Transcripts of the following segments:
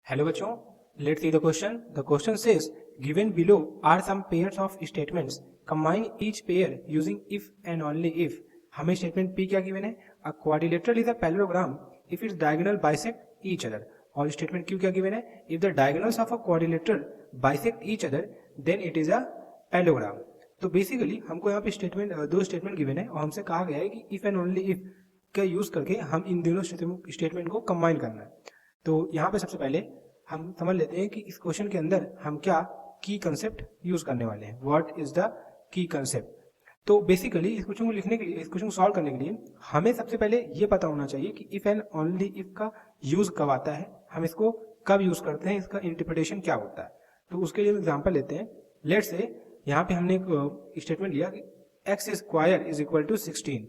Hello बच्चों, let's see the question. The question says, given below are some pairs of statements. Combine each pair using if and only if. हमें statement P क्या given है? A quadrilateral is a parallelogram if its diagonal bisect each other. और statement Q क्या given है? If the diagonals of a quadrilateral bisect each other, then it is a parallelogram. तो basically हमको यहाँ पे statement दो statement given है और हमसे कहा गया है कि इफ एंड ओनली इफ का यूज करके हम इन दोनों स्टेटमेंट को कंबाइन करना है. तो यहाँ पे सबसे पहले हम समझ लेते हैं कि इस क्वेश्चन के अंदर हम क्या की कंसेप्ट यूज करने वाले हैं. What is the key concept. तो बेसिकली इस क्वेश्चन को लिखने के लिए, इस क्वेश्चन को सॉल्व करने के लिए हमें सबसे पहले ये पता होना चाहिए कि इफ एंड ओनली इफ का यूज कब आता है, हम इसको कब यूज करते हैं, इसका इंटरप्रिटेशन क्या होता है. तो उसके लिए हम एग्जाम्पल लेते हैं. लेट्स से यहाँ पे हमने एक स्टेटमेंट लिया कि X square is equal to 16.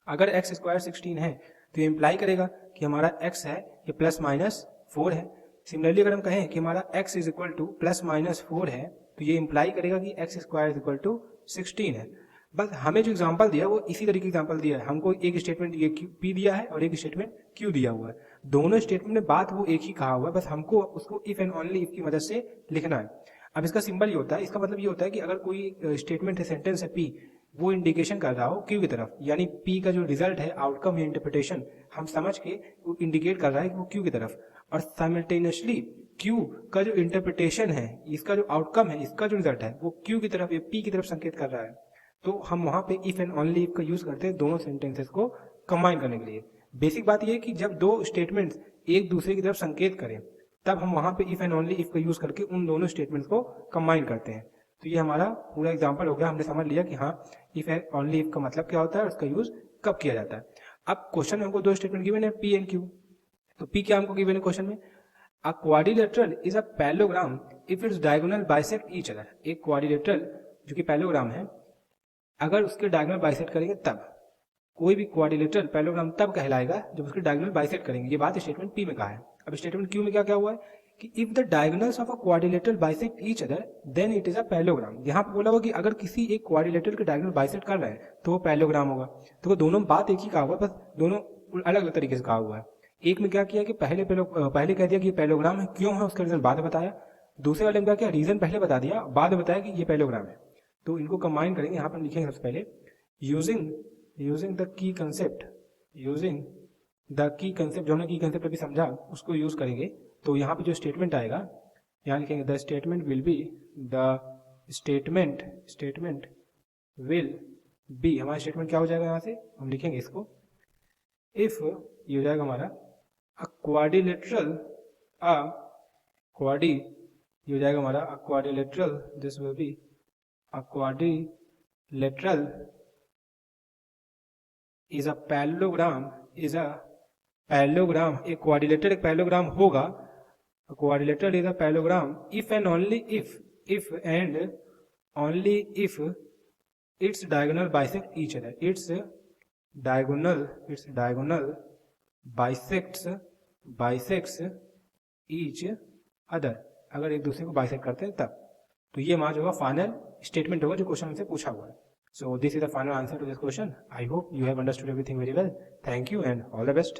अगर एक्स स्क्वायर 16 है तो ये इम्प्लाई करेगा कि हमारा एक्स है ये प्लस माइनस 4 है. सिमिलरली अगर हम कहें कि हमारा x is equal to plus minus 4 है तो ये इम्प्लाई करेगा कि X square is equal to 16 है. बस हमें जो एग्जांपल दिया वो इसी तरीके एग्जांपल दिया है. हमको एक स्टेटमेंट ये p दिया है और एक स्टेटमेंट q दिया हुआ है. दोनों स्टेटमेंट में बात वो एक ही कहा हुआ है, बस हमको उसको इफ एंड ओनली इफ की मदद से लिखना है. अब इसका सिंबल ये होता है, इसका मतलब ये होता है कि अगर कोई स्टेटमेंट है, सेंटेंस है p, वो इंडिकेशन कर रहा हो Q की तरफ, यानी P का जो रिजल्ट है, आउटकम या इंटरप्रिटेशन हम समझ के वो इंडिकेट कर रहा है कि वो Q की तरफ, और साइमल्टेनियसली Q का जो इंटरप्रिटेशन है, इसका जो आउटकम है, इसका जो रिजल्ट है वो Q की तरफ या P की तरफ संकेत कर रहा है. तो हम वहां पे इफ एंड ओनली इफ का यूज करते हैं दोनों सेंटेंसेस को कंबाइन करने के लिए. बेसिक बात यह है कि जब दो स्टेटमेंट्स एक दूसरे की तरफ संकेत करें तब हम वहां पे इफ एंड ओनली इफ का यूज करके उन दोनों स्टेटमेंट्स को कंबाइन करते हैं. तो ये हमारा पूरा एग्जांपल हो गया. हमने समझ लिया कि हाँ इफ एंड ओनली इफ का मतलब क्या होता है और उसका यूज कब किया जाता है. अब क्वेश्चन में हमको दो स्टेटमेंट गिवन है P एंड Q. तो P क्या हमको गिवन है क्वेश्चन में? अ quadrilateral is a parallelogram if its diagonal bisect each other. एक क्वाड्रिलेटरल जो कि पैरेललोग्राम है, अगर उसके डायगोनल बाइसेक्ट करेंगे तब, कोई भी क्वाड्रिलेटरल पैरेललोग्राम तब कहलाएगा जब उसके डायगोनल बाइसेक्ट करेंगे. ये बात स्टेटमेंट P में कहा है. अब स्टेटमेंट Q में क्या क्या हुआ है कि if the diagonals of a quadrilateral bisect each other than it is a parallelogram. यहाँ पे बोला हुआ कि अगर किसी एक क्वाड्रिलेटरल के डायगोनल बाइसेक्ट कर रहे हैं तो वो पैरेललोग्राम होगा. तो वो दोनों बात एक ही कहा हुआ है, बस दोनों अलग अलग तरीके से कहा हुआ है. एक में क्या किया कि पहले कह दिया कि ये पैरेललोग्राम है, क्यों है उसका रीजन बाद में बताया. दूसरे वाले में क्या किया, रीजन पहले बता दिया, बाद में बताया कि ये पैरेललोग्राम है. तो इनको कंबाइन करेंगे. यहाँ पर लिखेंगे सबसे पहले using the key concept, using the key concept, जो हमने की कंसेप्ट अभी समझा उसको यूज करेंगे. तो यहाँ पे जो स्टेटमेंट आएगा, यहाँ लिखेंगे the statement will be, the statement will be. हमारा स्टेटमेंट क्या हो जाएगा, यहाँ से हम लिखेंगे इसको इफ, ये हो जाएगा हमारा अ क्वाड्रिलेटरल, ये हो जाएगा हमारा अ quadrilateral, this will be a quadrilateral is a parallelogram, is a parallelogram. एक क्वाड्रिलेटरल एक पैरेललोग्राम होगा. Quadrilateral is a parallelogram if and only if its diagonal bisect each other. its diagonal bisects each other. अगर एक दूसरे को bisect करते हैं तब. तो ये हमारा जो होगा फाइनल स्टेटमेंट होगा जो क्वेश्चन से पूछा हुआ है. So this is the final answer to this question. I hope you have understood everything very well. Thank you and all the best.